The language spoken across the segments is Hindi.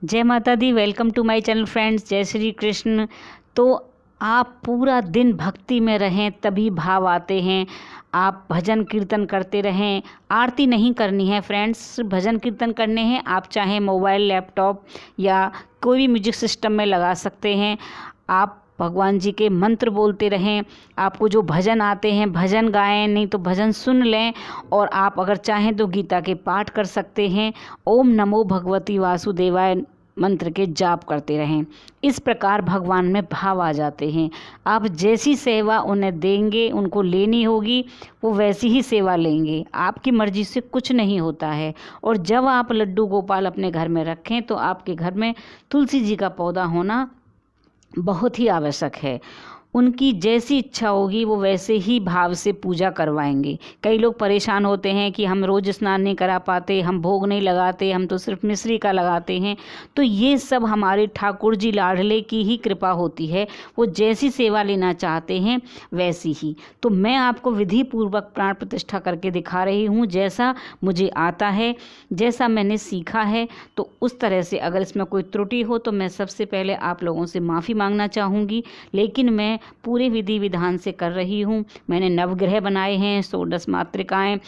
जय माता दी। Welcome to my channel friends. जय श्री कृष्ण। तो आप पूरा दिन भक्ति में रहें तभी भाव आते हैं। आप भजन कीर्तन करते रहें। आरती नहीं करनी है फ्रेंड्स, भजन कीर्तन करने हैं। आप चाहें मोबाइल, लैपटॉप या कोई भी म्यूजिक सिस्टम में लगा सकते हैं। आप भगवान जी के मंत्र बोलते रहें। आपको जो भजन आते हैं भजन गाएं, नहीं तो भजन सुन लें। और आप अगर चाहें तो गीता के पाठ कर सकते हैं। ओम नमो भगवती वासुदेवाय मंत्र के जाप करते रहें। इस प्रकार भगवान में भाव आ जाते हैं। आप जैसी सेवा उन्हें देंगे, उनको लेनी होगी, वो वैसी ही सेवा लेंगे। आपकी मर्जी से कुछ नहीं होता है। और जब आप लड्डू गोपाल अपने घर में रखें तो आपके घर में तुलसी जी का पौधा होना बहुत ही आवश्यक है। उनकी जैसी इच्छा होगी वो वैसे ही भाव से पूजा करवाएंगे। कई लोग परेशान होते हैं कि हम रोज़ स्नान नहीं करा पाते, हम भोग नहीं लगाते, हम तो सिर्फ मिश्री का लगाते हैं। तो ये सब हमारे ठाकुर जी लाडले की ही कृपा होती है। वो जैसी सेवा लेना चाहते हैं वैसी ही। तो मैं आपको विधि पूर्वक प्राण प्रतिष्ठा करके दिखा रही हूँ, जैसा मुझे आता है, जैसा मैंने सीखा है। तो उस तरह से अगर इसमें कोई त्रुटि हो तो मैं सबसे पहले आप लोगों से माफ़ी मांगना चाहूँगी। लेकिन मैं पूरे विधि विधान से कर रही हूँ। मैंने नवग्रह बनाए हैं, 16 मातृकाएँ,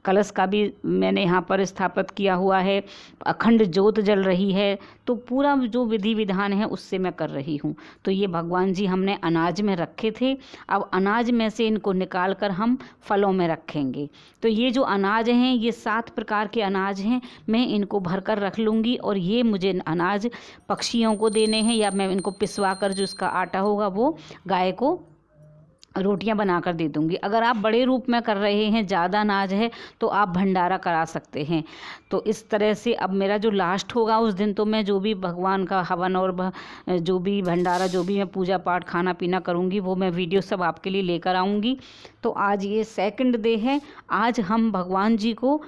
कलश का भी मैंने यहाँ पर स्थापित किया हुआ है, अखंड ज्योत जल रही है। तो पूरा जो विधि विधान है उससे मैं कर रही हूँ। तो ये भगवान जी हमने अनाज में रखे थे। अब अनाज में से इनको निकाल कर हम फलों में रखेंगे। तो ये जो अनाज हैं ये 7 प्रकार के अनाज हैं। मैं इनको भर कर रख लूँगी और ये मुझे अनाज पक्षियों को देने हैं, या मैं इनको पिसवा कर जो इसका आटा होगा वो गाय को रोटियां बनाकर दे दूंगी। अगर आप बड़े रूप में कर रहे हैं, ज़्यादा अनाज है, तो आप भंडारा करा सकते हैं। तो इस तरह से अब मेरा जो लास्ट होगा उस दिन तो मैं जो भी भगवान का हवन और जो भी भंडारा, जो भी मैं पूजा पाठ खाना पीना करूंगी वो मैं वीडियो सब आपके लिए लेकर आऊँगी। तो आज ये सेकंड डे है। आज हम भगवान जी को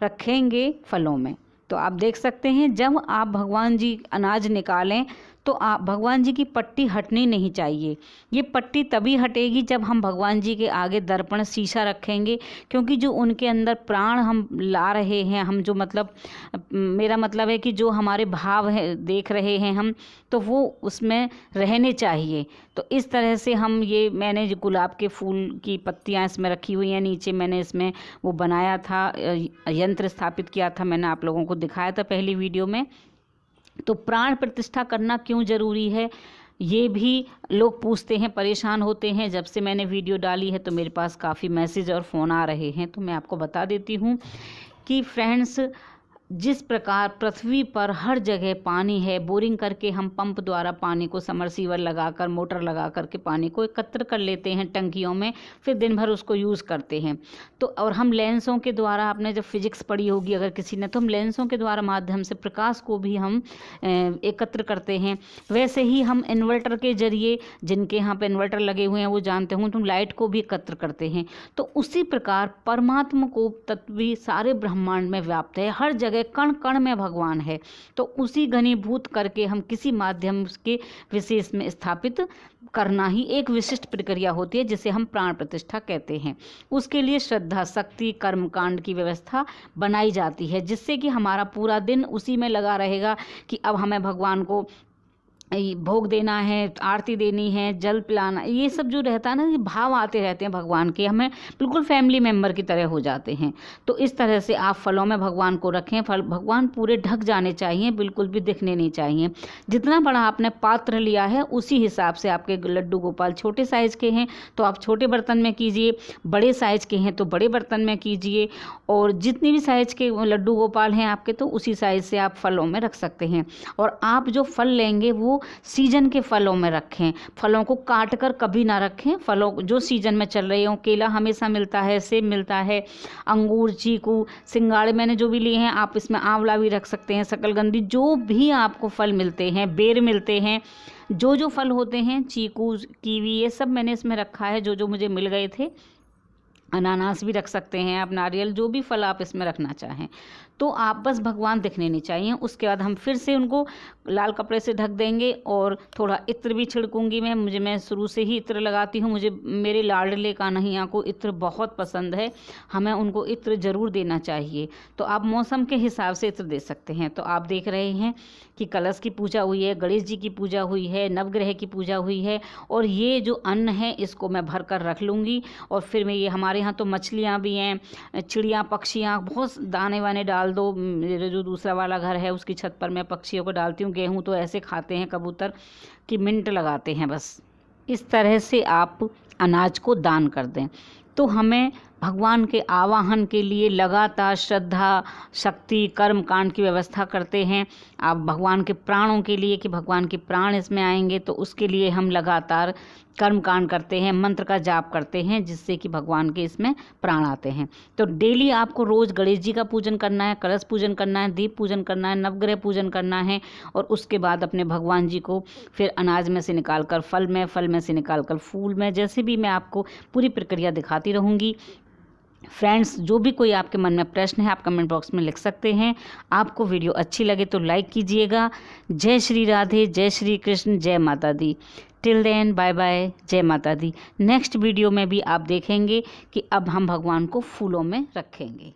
रखेंगे फलों में। तो आप देख सकते हैं जब आप भगवान जी अनाज निकालें तो आप भगवान जी की पट्टी हटनी नहीं चाहिए। ये पट्टी तभी हटेगी जब हम भगवान जी के आगे दर्पण शीशा रखेंगे, क्योंकि जो उनके अंदर प्राण हम ला रहे हैं, हम जो मतलब मेरा मतलब है कि जो हमारे भाव है देख रहे हैं हम, तो वो उसमें रहने चाहिए। तो इस तरह से हम ये मैंने जो गुलाब के फूल की पत्तियां इसमें रखी हुई हैं, नीचे मैंने इसमें वो बनाया था, यंत्र स्थापित किया था, मैंने आप लोगों को दिखाया था पहली वीडियो में। तो प्राण प्रतिष्ठा करना क्यों ज़रूरी है ये भी लोग पूछते हैं, परेशान होते हैं। जब से मैंने वीडियो डाली है तो मेरे पास काफ़ी मैसेज और फ़ोन आ रहे हैं। तो मैं आपको बता देती हूँ कि फ्रेंड्स, जिस प्रकार पृथ्वी पर हर जगह पानी है, बोरिंग करके हम पंप द्वारा पानी को समरसीवर लगाकर, मोटर लगा करके पानी को एकत्र कर लेते हैं टंकियों में, फिर दिन भर उसको यूज़ करते हैं। तो और हम लेंसों के द्वारा, आपने जब फिजिक्स पढ़ी होगी अगर किसी ने, तो हम लेंसों के द्वारा माध्यम से प्रकाश को भी हम एकत्र करते हैं। वैसे ही हम इन्वर्टर के जरिए, जिनके यहाँ पर इन्वर्टर लगे हुए हैं वो जानते हों, तुम लाइट को भी एकत्र करते हैं। तो उसी प्रकार परमात्मा को तत्व भी सारे ब्रह्मांड में व्याप्त है। हर जगह कण कण में भगवान है। तो उसी घनीभूत करके हम किसी माध्यम के विशेष में स्थापित करना ही एक विशिष्ट प्रक्रिया होती है, जिसे हम प्राण प्रतिष्ठा कहते हैं। उसके लिए श्रद्धा, शक्ति, कर्मकांड की व्यवस्था बनाई जाती है, जिससे कि हमारा पूरा दिन उसी में लगा रहेगा कि अब हमें भगवान को भोग देना है, आरती देनी है, जल पिलाना, ये सब जो रहता है ना, ये भाव आते रहते हैं भगवान के, हमें बिल्कुल फैमिली मेम्बर की तरह हो जाते हैं। तो इस तरह से आप फलों में भगवान को रखें। फल भगवान पूरे ढक जाने चाहिए, बिल्कुल भी दिखने नहीं चाहिए। जितना बड़ा आपने पात्र लिया है उसी हिसाब से, आपके लड्डू गोपाल छोटे साइज़ के हैं तो आप छोटे बर्तन में कीजिए, बड़े साइज़ के हैं तो बड़े बर्तन में कीजिए। और जितनी भी साइज़ के लड्डू गोपाल हैं आपके, तो उसी साइज़ से आप फलों में रख सकते हैं। और आप जो फल लेंगे वो सीजन के फलों में रखें। फलों को काट कर कभी ना रखें। फलों जो सीजन में चल रहे हों, केला हमेशा मिलता है, सेब मिलता है, अंगूर, चीकू, सिंगाड़े मैंने जो भी लिए हैं, आप इसमें आंवला भी रख सकते हैं, शकलकंदी, जो भी आपको फल मिलते हैं, बेर मिलते हैं, जो जो फल होते हैं, चीकू, कीवी, ये सब मैंने इसमें रखा है जो जो मुझे मिल गए थे। अनानास भी रख सकते हैं आप, नारियल, जो भी फल आप इसमें रखना चाहें। तो आप बस भगवान दिखने नहीं चाहिए। उसके बाद हम फिर से उनको लाल कपड़े से ढक देंगे और थोड़ा इत्र भी छिड़कूंगी मैं शुरू से ही इत्र लगाती हूँ। मुझे मेरे लाडले कान्हैया को इत्र बहुत पसंद है, हमें उनको इत्र ज़रूर देना चाहिए। तो आप मौसम के हिसाब से इत्र दे सकते हैं। तो आप देख रहे हैं कि कलश की पूजा हुई है, गणेश जी की पूजा हुई है, नवग्रह की पूजा हुई है, और ये जो अन्न है इसको मैं भर कर रख लूँगी। और फिर मैं ये हमारे यहाँ तो मछलियाँ भी हैं, चिड़िया पक्षियाँ, बहुत दाने वाने डाल दो। मेरे जो दूसरा वाला घर है उसकी छत पर मैं पक्षियों को डालती हूँ। गेहूँ तो ऐसे खाते हैं कबूतर कि मिंट लगाते हैं बस। इस तरह से आप अनाज को दान कर दें। तो हमें भगवान के आवाहन के लिए लगातार श्रद्धा, शक्ति, कर्म कांड की व्यवस्था करते हैं। आप भगवान के प्राणों के लिए कि भगवान के प्राण इसमें आएंगे, तो उसके लिए हम लगातार कर्म कांड करते हैं, मंत्र का जाप करते हैं, जिससे कि भगवान के इसमें प्राण आते हैं। तो डेली आपको रोज़ गणेश जी का पूजन करना है, कलश पूजन करना है, दीप पूजन करना है, नवग्रह पूजन करना है, और उसके बाद अपने भगवान जी को फिर अनाज में से निकाल कर फल में से निकाल कर फूल में, जैसे भी मैं आपको पूरी प्रक्रिया दिखाती रहूँगी। फ्रेंड्स, जो भी कोई आपके मन में प्रश्न है आप कमेंट बॉक्स में लिख सकते हैं। आपको वीडियो अच्छी लगे तो लाइक कीजिएगा। जय श्री राधे, जय श्री कृष्ण, जय माता दी। टिल देन बाय बाय, जय माता दी। नेक्स्ट वीडियो में भी आप देखेंगे कि अब हम भगवान को फूलों में रखेंगे।